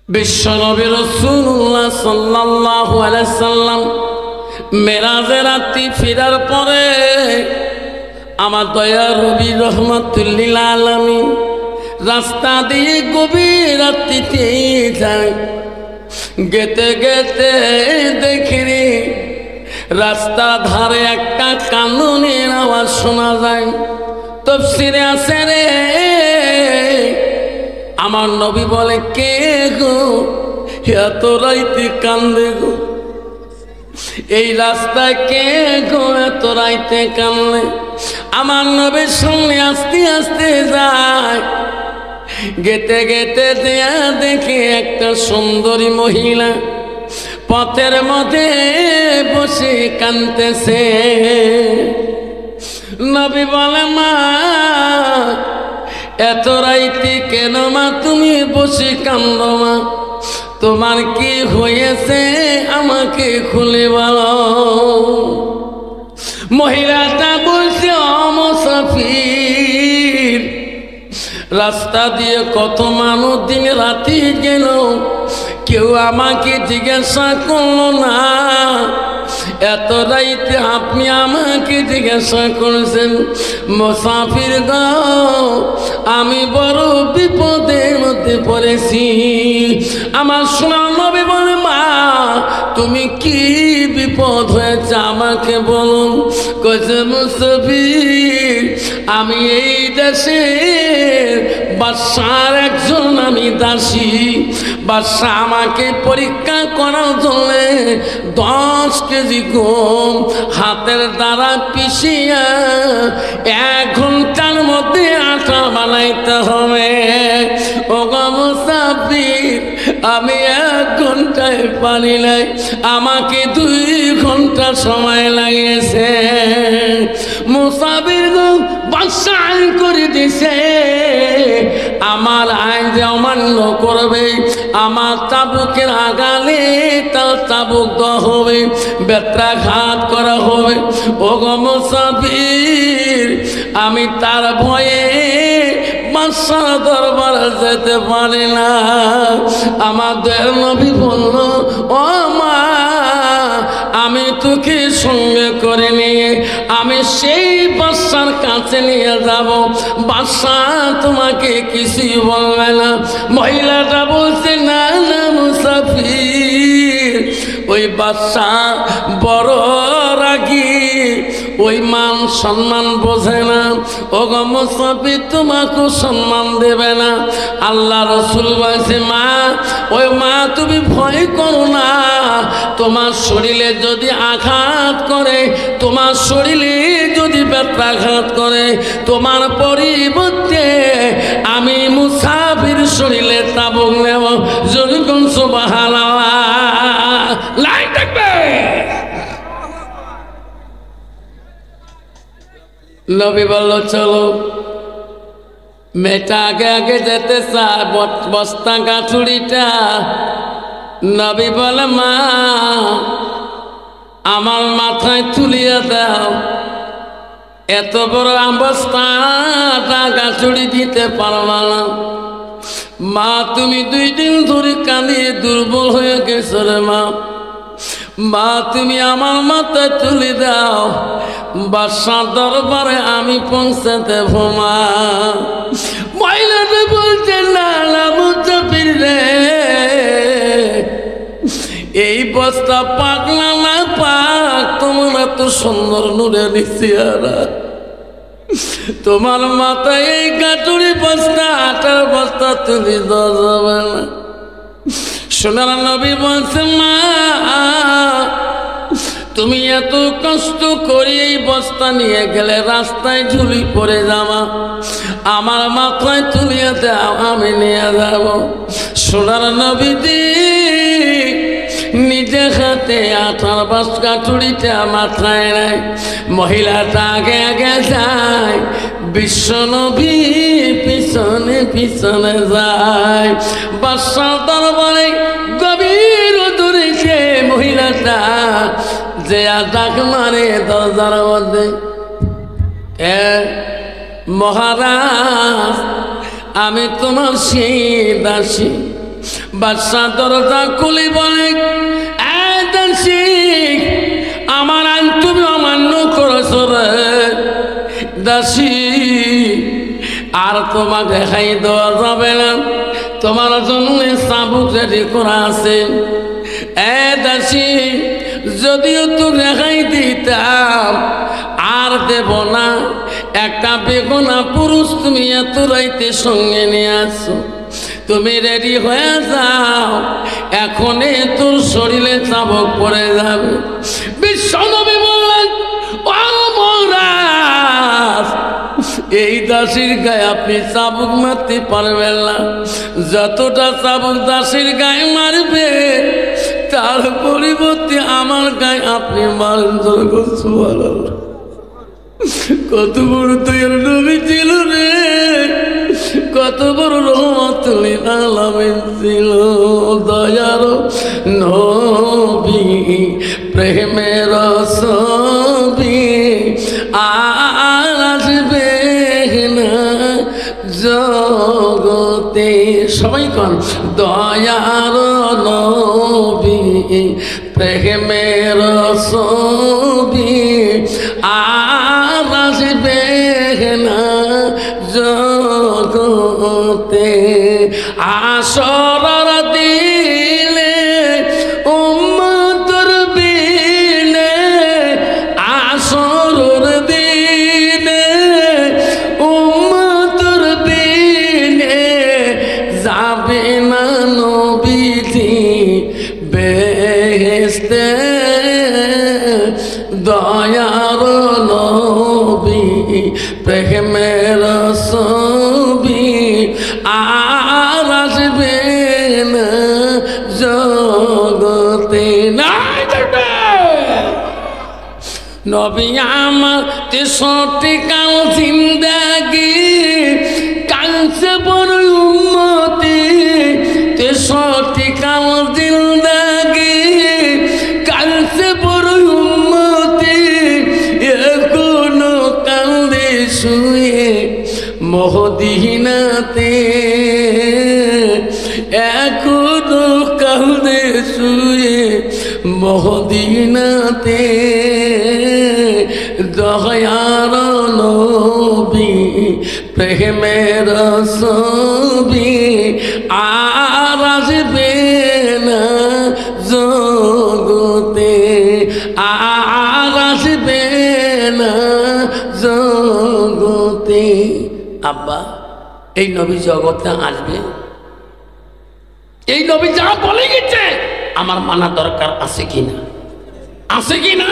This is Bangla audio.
বিশ্বনবী রাসূলুল্লাহ সাল্লাল্লাহু আলাইহি সাল্লাম মেরাজের রাতে ফিরার পরে আমার দয়ার নবী রাহমাতুল লিল আলামিন রাস্তা দিয়ে গভীর রাত্রিতে যায়। গেতে গেতে দেখিনি রাস্তার ধারে একটা কান্দনের আওয়াজ শোনা যায়। তাফসীরে আছে রে, আমার নবী বলে, কে গো এত রাইতে কান্দে গো? এই রাস্তায় কে গো এত রাইতে কান্দে? আমার নবীর সঙ্গে আস্তে আস্তে যায়। গেতে গেতে দেয়া দেখে একটা সুন্দরী মহিলা পথের মধ্যে বসে কাঁদতেছে। নবী বলে, মা এত রাইতে কেন মা তুমি বসে কাঁদো? মা তোমার কি হয়েছে আমাকে খুলে বলো। মহিলাটা বলছে, মুসাফির, রাস্তা দিয়ে কত মানুষ দিন রাতি গেল, কেউ আমাকে জিজ্ঞাসা করলো না, এত রাইতে আপনি আমাকে জিজ্ঞাসা করেছেন। মুসাফির গো, আমি বড় বিপদের মধ্যে পড়েছি। আমার সোনার নবী বলে, মা তুমি কি বিপদ হয়েছে আমাকে বলুন। কইছে, মুসাফির, আমি এই দেশের বাদশার একজন আমি দাসী। বাদশা আমাকে পরীক্ষা করার জন্য 10 কেজি গম হাতের দ্বারা পিষিয়া 1 ঘন্টার মধ্যে আটা বানাইতে হবে। ও গো মুসাফির, আমি 1 ঘন্টায় পারি নাই, আমাকে 2 ঘন্টা সময় লাগিয়েছে। মুসাফির গো বাদশা আইন করে দিছে, আমার আইন যে অমান্য করবে আমার চাবুকের আগালে তার চাবুক দেওয়া হবে, বেত্রাঘাত করা হবে। ও গো মুসাফির, আমি তার ভয়ে বাদশার দরবারে যেতে পারি না। আমাদের নবী বলল, ও মা আমি তোকে সঙ্গে করে নিয়ে আমি সেই বাদশার কাছে নিয়ে যাব, বাদশা তোমাকে কিছুই বলবে না। মহিলাটা বলছে, না না মুসাফির, ওই বাদশা বড় রাগী, ওই মান সম্মান বোঝে না। ও গো মুসাফির, তোমাকে সম্মান দেবে না। আল্লাহ রাসূল বলছে, মা ওই মা তুমি ভয় করো না, তোমার শরীরে যদি আঘাত করে, তোমার শরীরে যদি ব্যথাঘাত করে, তোমার পরিবর্তে আমি মুসাফির শরীরে তাবুক নেব। যদি কোন সুবহানাল্লাহ লাইন থাকবে। নবী বলল, চলো। মেয়েটা আগে আগে যেতে চায়, বস্তা গাছুড়িটা। নবী বলে, মা আমার মাথায় তুলিয়া দাও, এত বড় অবস্থাটা গাছুড়ি দিতে পারবা না। মা তুমি 2 দিন ধরে কাঁদিয়ে দুর্বল হয়ে গেছো রে মা। মা তুমি আমার মাথায় তুলে দাও, বাদশার দরবারে আমি পৌঁছে দেব। মা মহিলাটা বলছে, না না মুসাফির রে, এই বস্তা পাক না না পাক, তোমার এত সুন্দর নুরানি চেহারা, তোমার মাথায় এই গাঁটুরি বস্তা আটার বস্তা তুলে দেওয়া যাবে না। সোনার নবী বলছে, মা তুমি এত কষ্ট করে এই বস্তা নিয়ে গেলে রাস্তায় ঝুলি পড়ে যাওয়া, আমার মাথায় তুলিয়ে দাও, আমি নিয়ে যাব। সোনার নবীজি নিজে হাতে আঠার বস্তা টুড়িটা মাথায় নেয়। মহিলাটা আগে আগে যায়, বিশ্বনবী পিছনে পিছনে যায়। বাদশার দরবারে গভীর দূরে সে মহিলাটা যে ডাক মারে দরজার মধ্যে, মহারাজ আমি তোমার সেই দাসী, বাদশা দরজা খুলে বলে, আমার আইন তুমি অমান্য করেছো রে দাসী, আর তোমাকে খাই দেওয়া যাবে না, তোমার জন্য চাবুক রেডি করা আছে। দাসী, যদিও তো রেখাই দিতাম, আর দেব না। একটা বেগুনা পুরুষ তুমি এত রাইতে সঙ্গে নিয়ে আসো, তুমি রেডি হয়ে যাও, এখনই তোর শরীরে চাবুক পড়ে যাবে। বিশ্বনবী বললেন, ও মহারাজ, এই দাসীর গায়ে আপনি চাবুক মারতে পারবেন না, যতটা চাবুক দাসীর গায়ে মারবে তার পরিবর্তে আমার গায়ে আপনি মারেন। কত বড় তৈরি নবী ছিল রে, কত বড় রহমতুল আলামিন ছিল। দয়ার নবী, প্রেমের ছবি আর আসবে না জগতে। সবাই কন, দয়ার নবী, প্রেমের ছবি আর আসবে না জগতে। আসর দিলে উম্মতের বিলে, আসর দিলে উম্মতের বিলে, যাবে না নবীজি বেহেশতে। দয়ার নবী, প্রেমের ছবি আর আসবে না জগতে। নবী আমার 63 কাল জিন্দাগি, কালছে বড় উম্মতি। 63 কাল জিন্দাগি, কালছে বড় উম্মতি। এখনো কান্দে শুয়ে মদিনাতে, এখনো কান্দে শুয়ে মদিনাতে। দয়ার নবী, প্রেমের ছবি আর আসবে না জগতে, আর আসবে না জগতে। আব্বা, এই নবী জগতে আসবে, এই নবী যা বলে গেছে আমার মানা দরকার আছে কিনা, আছে কিনা?